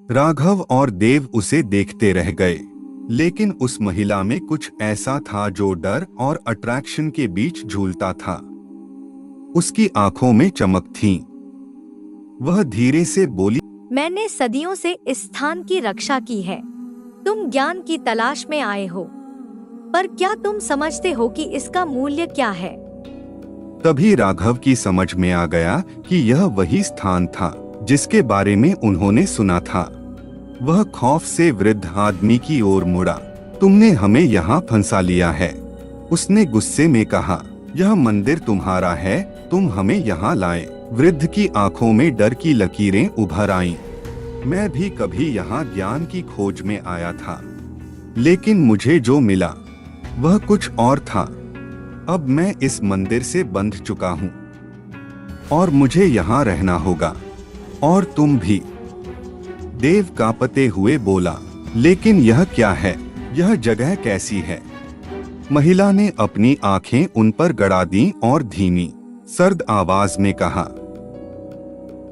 राघव और देव उसे देखते रह गए, लेकिन उस महिला में कुछ ऐसा था जो डर और अट्रैक्शन के बीच झूलता था। उसकी आंखों में चमक थी। वह धीरे से बोली, मैंने सदियों से इस स्थान की रक्षा की है। तुम ज्ञान की तलाश में आए हो, पर क्या तुम समझते हो कि इसका मूल्य क्या है? तभी राघव की समझ में आ गया कि यह वही स्थान था जिसके बारे में उन्होंने सुना था। वह खौफ से वृद्ध आदमी की ओर मुड़ा। तुमने हमें यहाँ फंसा लिया है, उसने गुस्से में कहा। यह मंदिर तुम्हारा है, तुम हमें यहाँ लाए। वृद्ध की आंखों में डर की लकीरें उभर आईं। मैं भी कभी यहाँ ज्ञान की खोज में आया था, लेकिन मुझे जो मिला वह कुछ और था। अब मैं इस मंदिर से बंध चुका हूँ और मुझे यहाँ रहना होगा, और तुम भी। देव कांपते हुए बोला, लेकिन यह क्या है? यह जगह कैसी है? महिला ने अपनी आंखें उन पर गड़ा दी और धीमी सर्द आवाज में कहा,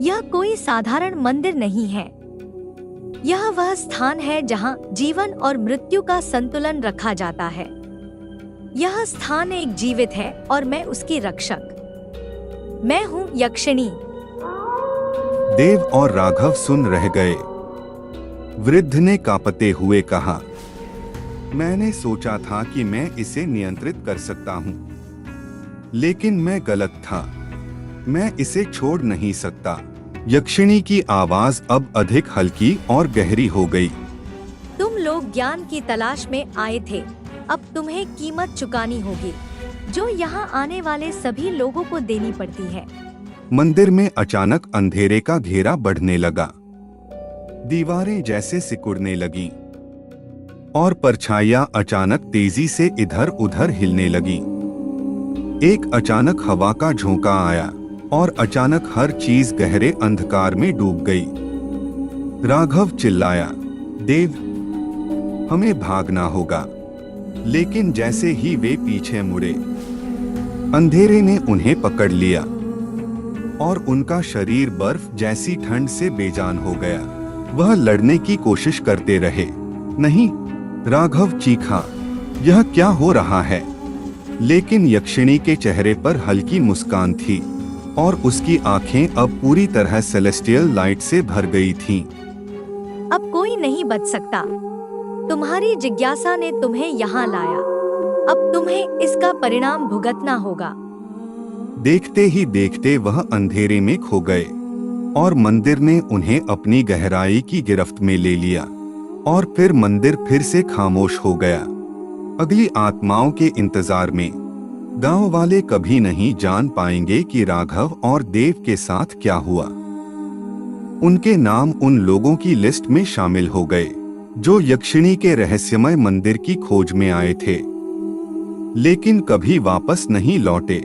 यह कोई साधारण मंदिर नहीं है। यह वह स्थान है जहाँ जीवन और मृत्यु का संतुलन रखा जाता है। यह स्थान एक जीवित है और मैं उसकी रक्षक। मैं हूँ यक्षिणी। देव और राघव सुन रह गए। वृद्ध ने कांपते हुए कहा, मैंने सोचा था कि मैं इसे नियंत्रित कर सकता हूँ, लेकिन मैं गलत था। मैं इसे छोड़ नहीं सकता। यक्षिणी की आवाज अब अधिक हल्की और गहरी हो गई। तुम लोग ज्ञान की तलाश में आए थे, अब तुम्हें कीमत चुकानी होगी, जो यहाँ आने वाले सभी लोगों को देनी पड़ती है। मंदिर में अचानक अंधेरे का घेरा बढ़ने लगा। दीवारें जैसे सिकुड़ने लगीं और परछाइयां अचानक तेजी से इधर उधर हिलने लगीं। एक अचानक हवा का झोंका आया और अचानक हर चीज गहरे अंधकार में डूब गई। राघव चिल्लाया, देव, हमें भागना होगा। लेकिन जैसे ही वे पीछे मुड़े, अंधेरे ने उन्हें पकड़ लिया और उनका शरीर बर्फ जैसी ठंड से बेजान हो गया। वह लड़ने की कोशिश करते रहे। नहीं, राघव चीखा, यह क्या हो रहा है? लेकिन यक्षिणी के चेहरे पर हल्की मुस्कान थी और उसकी आंखें अब पूरी तरह सेलेस्टियल लाइट से भर गई थीं। अब कोई नहीं बच सकता। तुम्हारी जिज्ञासा ने तुम्हें यहाँ लाया। अब तुम्हें इसका परिणाम भुगतना होगा। देखते ही देखते वह अंधेरे में खो गए और मंदिर ने उन्हें अपनी गहराई की गिरफ्त में ले लिया। और फिर मंदिर फिर से खामोश हो गया। अगली आत्माओं के इंतजार में गांव वाले कभी नहीं जान पाएंगे कि राघव और देव के साथ क्या हुआ। उनके नाम उन लोगों की लिस्ट में शामिल हो गए जो यक्षिणी के रहस्यमय मंदिर की खोज में आए थे, लेकिन कभी वापस नहीं लौटे।